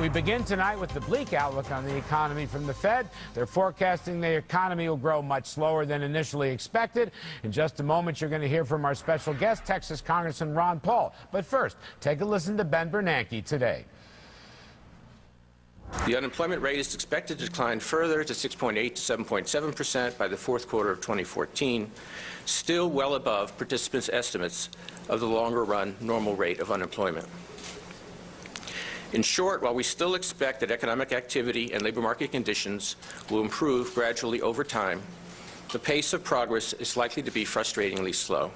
We begin tonight with the bleak outlook on the economy from the Fed. They're forecasting the economy will grow much slower than initially expected. In just a moment, you're going to hear from our special guest, Texas Congressman Ron Paul. But first, take a listen to Ben Bernanke today. The unemployment rate is expected to decline further to 6.8 to 7.7% by the fourth quarter of 2014, still well above participants' estimates of the longer-run normal rate of unemployment. In short, while we still expect that economic activity and labor market conditions will improve gradually over time, the pace of progress is likely to be frustratingly slow.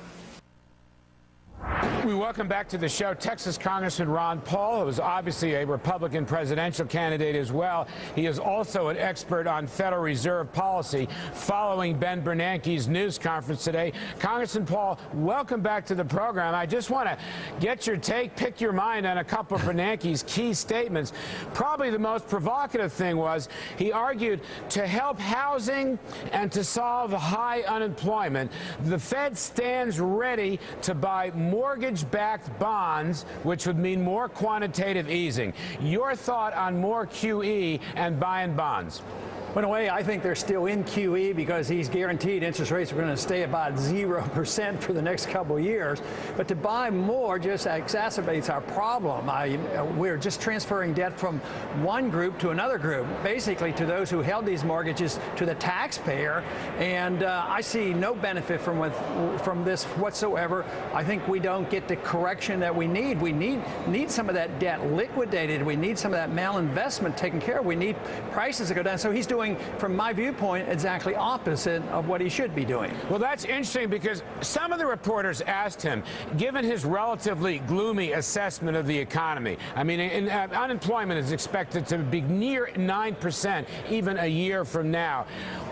We welcome back to the show Texas Congressman Ron Paul, who is obviously a Republican presidential candidate as well. He is also an expert on Federal Reserve policy following Ben Bernanke's news conference today. Congressman Paul, welcome back to the program. I just want to get your take, pick your mind on a couple of Bernanke's key statements. Probably the most provocative thing was he argued to help housing and to solve high unemployment, the Fed stands ready to buy mortgage-backed bonds, which would mean more quantitative easing. Your thought on more QE and buying bonds? In a way, I think they're still in QE because he's guaranteed interest rates are going to stay about 0% for the next couple of years. But to buy more just exacerbates our problem. We're just transferring debt from one group to another group, basically to those who held these mortgages to the taxpayer. And I see no benefit from this whatsoever. I think we don't get the correction that we need. We need some of that debt liquidated. We need some of that malinvestment taken care of. We need prices to go down. So he's doing, from my viewpoint, exactly opposite of what he should be doing. Well, that's interesting because some of the reporters asked him, given his relatively gloomy assessment of the economy, I mean, unemployment is expected to be near 9% even a year from now.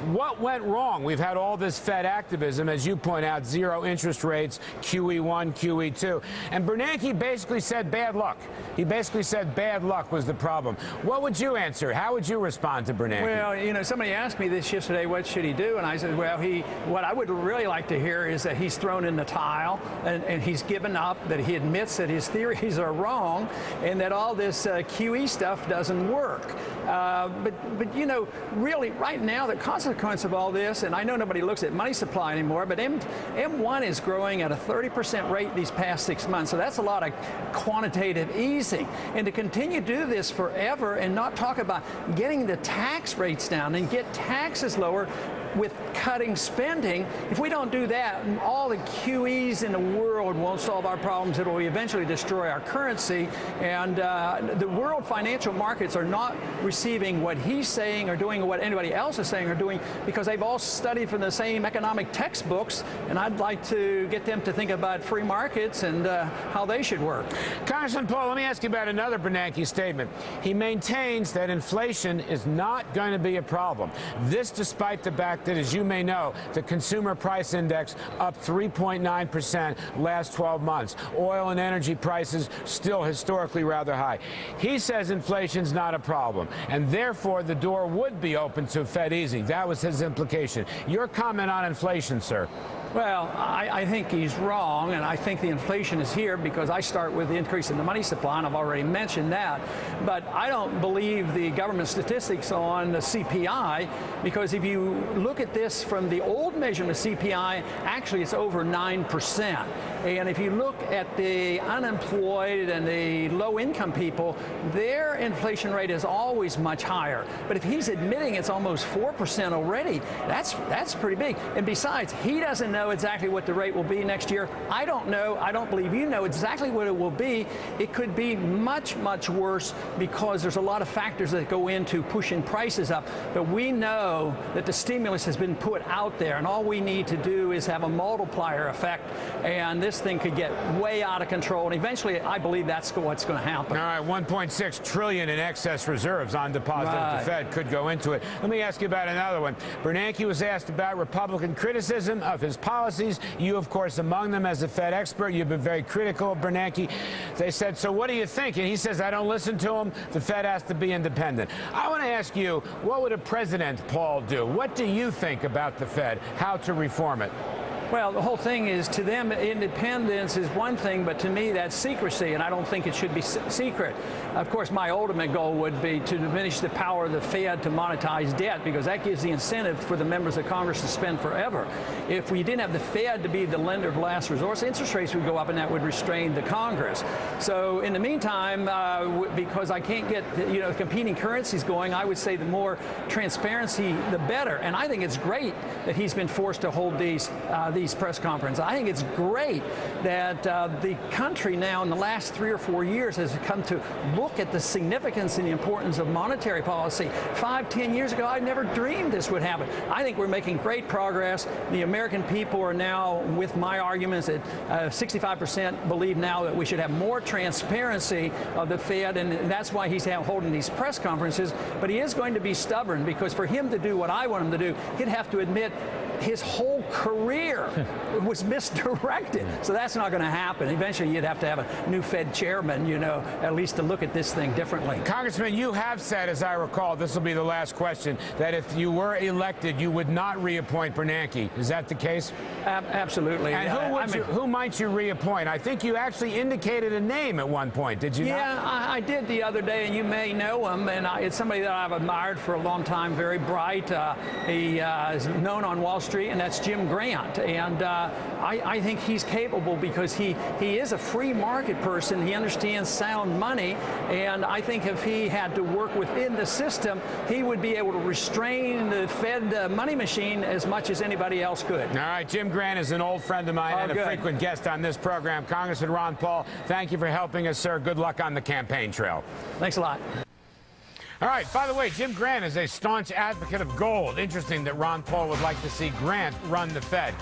What went wrong? We've had all this Fed activism, as you point out, zero interest rates, QE1, QE2. And Bernanke basically said bad luck. He basically said bad luck was the problem. What would you answer? How would you respond to Bernanke? Well, you know, somebody asked me this yesterday, what should he do? And I said, well, what I would really like to hear is that he's thrown in the towel and he's given up, that he admits that his theories are wrong and that all this QE stuff doesn't work. But you know, really, right now, the consequence of all this, and I know nobody looks at money supply anymore, but M1 is growing at a 30% rate these past 6 months. So that's a lot of quantitative easing. And to continue to do this forever and not talk about getting the tax rates down and get taxes lower with cutting spending, if we don't do that, all the QEs in the world won't solve our problems. It will eventually destroy our currency. And the world financial markets are not receiving what he's saying or doing what anybody else is saying or doing because they've all studied from the same economic textbooks. And I'd like to get them to think about free markets and how they should work. Congressman Paul, let me ask you about another Bernanke statement. He maintains that inflation is not going to be a problem. This despite the fact that, as you may know, the consumer price index up 3.9% last 12 months. Oil and energy prices still historically rather high. He says inflation's not a problem, and therefore the door would be open to Fed easing. That was his implication. Your comment on inflation, sir? Well, I think he's wrong, and I think the inflation is here because I start with the increase in the money supply, and I've already mentioned that. But I don't believe the government statistics on the CPI, because if you look at this from the old measurement of CPI, actually it's over 9%. And if you look at the unemployed and the low-income people, their inflation rate is always much higher. But if he's admitting it's almost 4% already, that's pretty big. And besides, he doesn't know exactly what the rate will be next year. I don't know. I don't believe you know exactly what it will be. It could be much, much worse because there's a lot of factors that go into pushing prices up. But we know that the stimulus has been put out there, and all we need to do is have a multiplier effect, and this thing could get way out of control. And eventually, I believe that's what's going to happen. All right, $1.6 trillion in excess reserves on deposit at the Fed could go into it. Let me ask you about another one. Bernanke was asked about Republican criticism of his policies. You, of course, among them as a Fed expert. You've been very critical of Bernanke. They said, so what do you think? And he says, I don't listen to him. The Fed has to be independent. I want to ask you, what would a President, Paul, do? What do you think about the Fed, how to reform it? Well, the whole thing is, to them, independence is one thing, but to me, that's secrecy, and I don't think it should be secret. Of course, my ultimate goal would be to diminish the power of the Fed to monetize debt, because that gives the incentive for the members of Congress to spend forever. If we didn't have the Fed to be the lender of last resort, interest rates would go up, and that would restrain the Congress. So in the meantime, because I can't get competing currencies going, I would say the more transparency, the better. And I think it's great that he's been forced to hold these press conferences. I think it's great that the country now in the last 3 or 4 years has come to look at the significance and the importance of monetary policy. 5, 10 years ago, I never dreamed this would happen. I think we're making great progress. The American people are now, with my arguments, that 65% believe now that we should have more transparency of the Fed, and that's why he's holding these press conferences. But he is going to be stubborn, because for him to do what I want him to do, he'd have to admit his whole career was misdirected. So that's not going to happen. Eventually, you'd have to have a new Fed chairman, at least to look at this thing differently. Congressman, you have said, as I recall, this will be the last question, that if you were elected, you would not reappoint Bernanke. Is that the case? Absolutely. And who might you reappoint? I think you actually indicated a name at one point, did you not? Yeah, I did the other day, and you may know him. And it's somebody that I've admired for a long time, very bright. He is known on Wall Street, and that's Jim Grant. And I think he's capable, because he is a free market person. He understands sound money, and I think if he had to work within the system, he would be able to restrain the Fed money machine as much as anybody else could. All right, Jim Grant is an old friend of mine and a frequent guest on this program. Congressman Ron Paul, thank you for helping us, sir. Good luck on the campaign trail. Thanks a lot. All right, by the way, Jim Grant is a staunch advocate of gold. Interesting that Ron Paul would like to see Grant run the Fed.